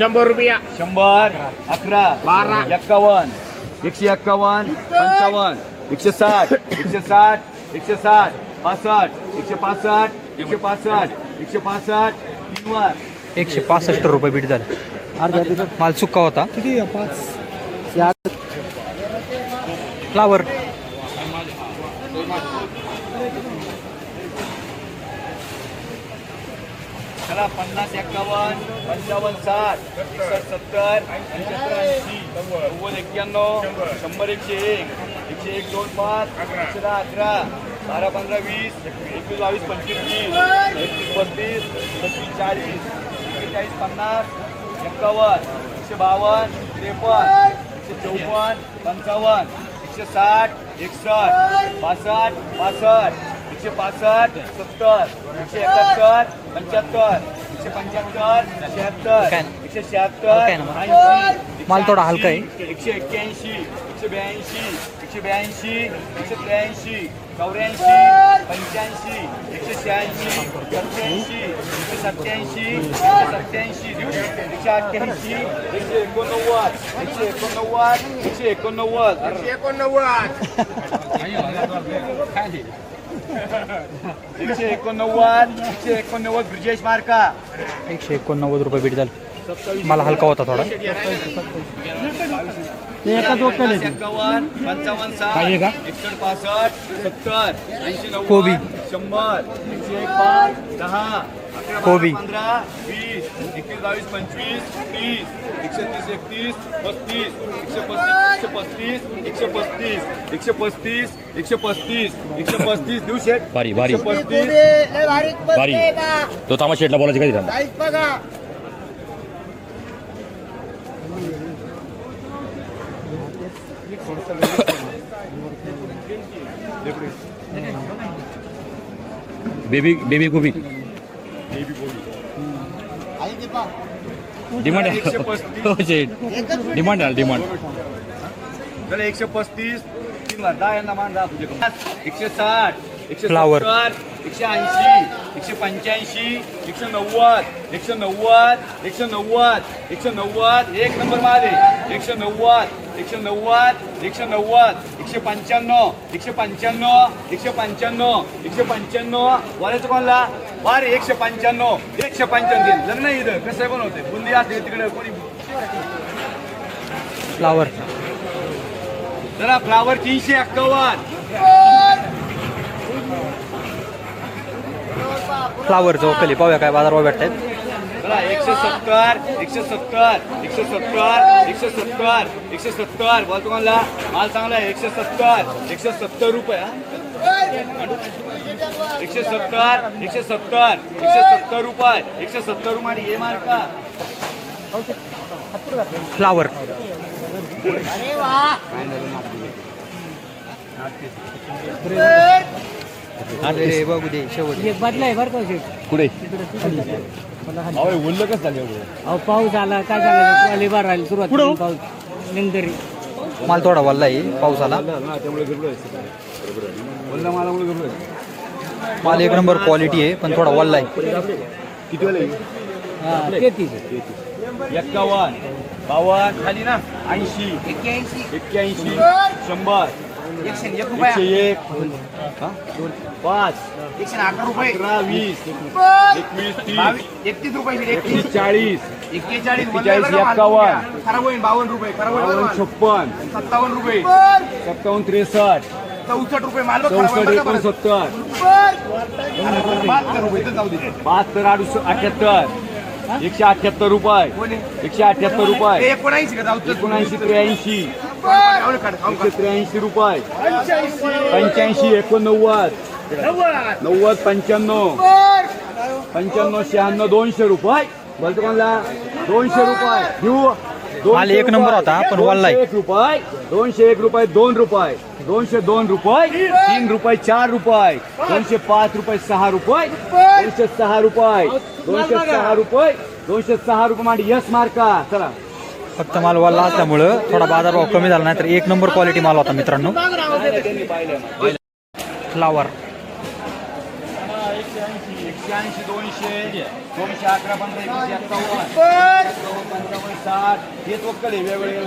100 रुपया 100 11 12 51 151 55 160 160 160 65 165 165 165 3 वर 165 रुपये बीट झाले. माल सुक्का होता. किती 5 फ्लावर चला 50 51 55 60 61 70 75 80 90 91 101 101 2 5 110 11 12 15 20 21 22 25 30 31 32 33 40 41 50 51 53 154 55 160 61 62 62 165 70 171 75 175 76 176 माल थोडा हलका आहे. 181 182 182 183 84 85 186 187 187 187 188 189 ब्रिजेश मार्का 189 रुपये बीट झाले. मला हलका होता थोडा. 51 55 60 61 70 80 90 कोबी. 100 101 10 कोबी. 15 20 21 22 25 30 130 31 35 135 135 135 देऊ शेट. बारी बारी 135 बारी तो तामा शेटला बोलायचं कधी त्यांना बेबी बेबी गोबी डिमांड आहे. हो शेट डिमांड आहे डिमांड. चला 135 3 वर 10 यांना मान 10 तुझे 160 Flower. 170 180 185 190 190 190 एक नंबर माल आहे 190 190 195 वाऱ्याचं कोणला वारे 195 लग्न इथं कसं पण होते बुंदी असते तिकडे कोणी फ्लावर जरा फ्लावर 351 फ्लावरचं वकली पाहूया काय बाजारभाव भेटतात. चला 170 बोल तुम्हाला माल चांगला आहे 170 रुपये 170 रुपये 170 रुपये हे माल का फ्लावर अरे बघू दे शेवट बदलाय बरं का कुठे बोललं कसं झालं अहो पाऊस आला काय झालं अलिबार राहील सुरुवात पाऊस निंदरी माल थोडा वल्ला आहे. पाऊस आला. माल एक नंबर क्वालिटी आहे पण थोडा वल्ला आहे. किती वेळ 33 51 52 खाली ना 80 81 100 101 5 111 रुपये 20 21 30 रुपये 41 खराब होईल 52 रुपये 56 57 रुपये 57 63 64 रुपये माल 64 69 72 रुपये 72 78 178 रुपये 178 रुपये 79 83 183 रुपये 85 89 90 95 95 96 200 रुपये बोलतो कोणला 200 रुपये घेऊ. माल एक नंबर होता पण वल्ला आहे. 201 रुपये 2 रुपये 202 रुपये 3 रुपये 4 रुपये 205 रुपये 6 रुपये 206 रुपये 206 रुपये 206 रुपये मांडी यस मार्का. चला फक्त माल वल्ला असल्यामुळं थोडा बाजारभाव कमी झाला नाही तर एक नंबर क्वालिटी माल होता मित्रांनो. फ्लावर 180 200 211 15 21 51 260 हेच वक्कल आहे वेगवेगळे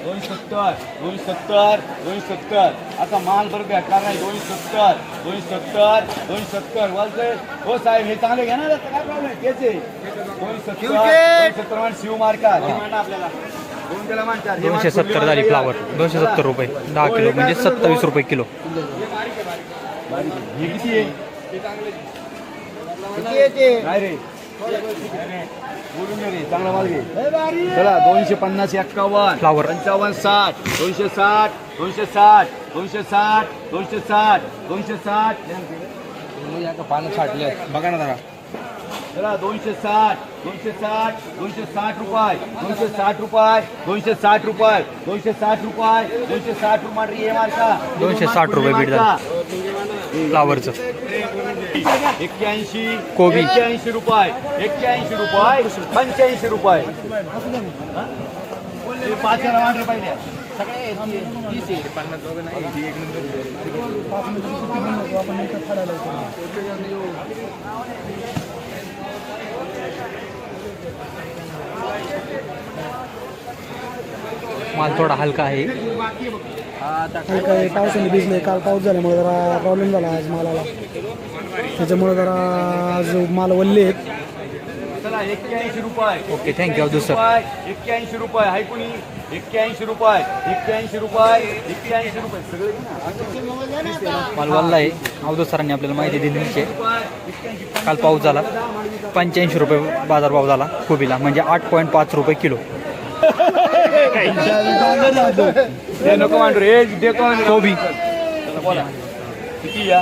270 270 असा माल बरोबर भेटणार नाही 270 वाजले हो साहेब हे चांगले घेणार काय प्रॉब्लेम आहे तेच आहे 270 शिव मार्का आपल्याला दोन त्याला मानतात 270 झाली फ्लावर 270 रुपये 10 किलो म्हणजे 27 रुपये किलो. हे किती आहे काय रे बोलून घे रे चांगला माल घे चला 250 51 फ्लावर 55 60 260 पानं छाटले बघा ना जरा. चला 260 रुपये 260 रुपये ये मार्का 260 रुपये बीट झालं फ्लावरचं. 81 कोबी 81 रुपये 85 रुपये 5 रुपये द्या माल थोडा हलका आहे. काही पावसाने भिजले काल पाऊस झाल्यामुळे जरा प्रॉब्लेम झाला आज मालाला त्याच्यामुळे जरा आज माल वल्ले आहेत. चला 81 रुपये ओके थँक्यू अब्दुल सर. 81 रुपये हाय कुणी 81 रुपये सगळे माल वल्ला आहे. अब्दुल सरांनी आपल्याला माहिती दिली आहे. काल पाऊस झाला 85 रुपये बाजारभाव झाला कोबीला म्हणजे 8.5 रुपये किलो. नको मांडू रे कोबी किती या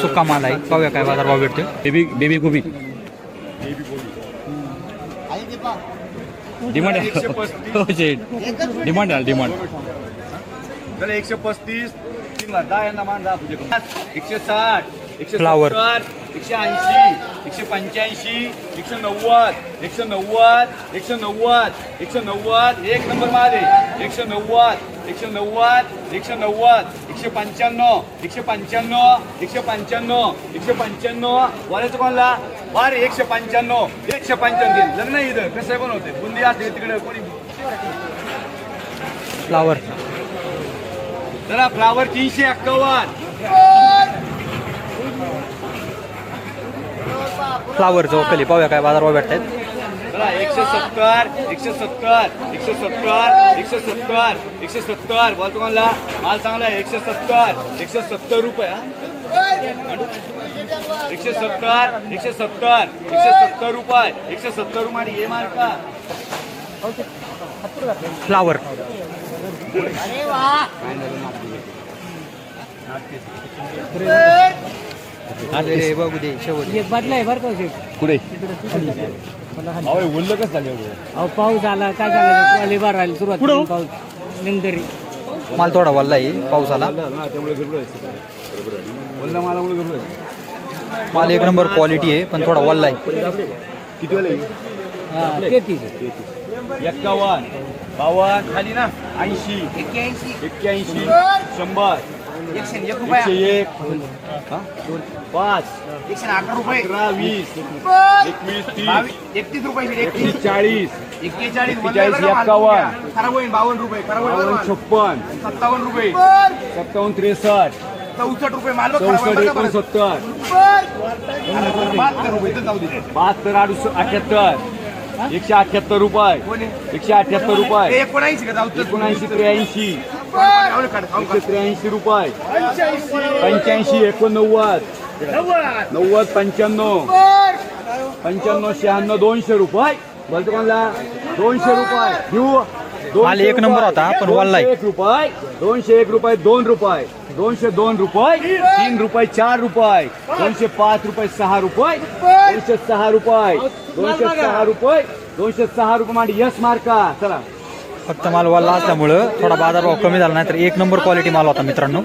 सुका माल आहे. पाहूया काय बाजारभाव भेटतो. बेबी गोबी डिमांड आहे डिमांड आहे डिमांड. चला 135 10 यांना मान 160 फ्लावर. 180 185 190 एक नंबर माल आहे 190 195 वाल्याचं कोणला वारे 195 लग्न इथं कसं पण होते बुंदी असते तिकडे कोणी. फ्लावर चला फ्लावर 351 फ्लावरचं वकली पाहूया काय बाजारभाव भेटतात. चला 170 बोलतो म्हणला माल चांगला आहे 170 रुपये 170 रुपये ये माल का फ्लावर अरे बघू दे शेवट एक बदला आहे बरं का शेठ. पुढे उल्ल कसं झालं अहो पाऊस आला काय सांगायचं ट्रॉली बाहेर राहिली सुरुवात पाऊस निंदरी. माल थोडा वल्ला आहे पावसाला. त्यामुळे बोलला मालामुळे गरबड माल एक नंबर क्वालिटी आहे पण थोडा वल्ला आहे. किती वेळ 33 51 52 खाली ना 80 81 100 101 5 118 रुपये 20 21 30 31 रुपये 40 41 51 रुपये 56 57 रुपये 57 63 64 रुपये माल 64 69 72 78 178 रुपये 178 रुपये 79 83 रुपये 85 89 90 95 96 200 रुपये बोलतो कोणला 200 रुपये घेऊ. माल एक नंबर होता पण वल्ला आहे. 201 रुपये 2 रुपये 202 रुपये 3 रुपये 4 रुपये 205 रुपये 6 रुपये 206 रुपये 206 रुपये मांडी यस मार्का. चला फक्त माल वल्ला असल्यामुळं थोडा बाजारभाव कमी झाला नाही तर एक नंबर क्वालिटी माल होता मित्रांनो.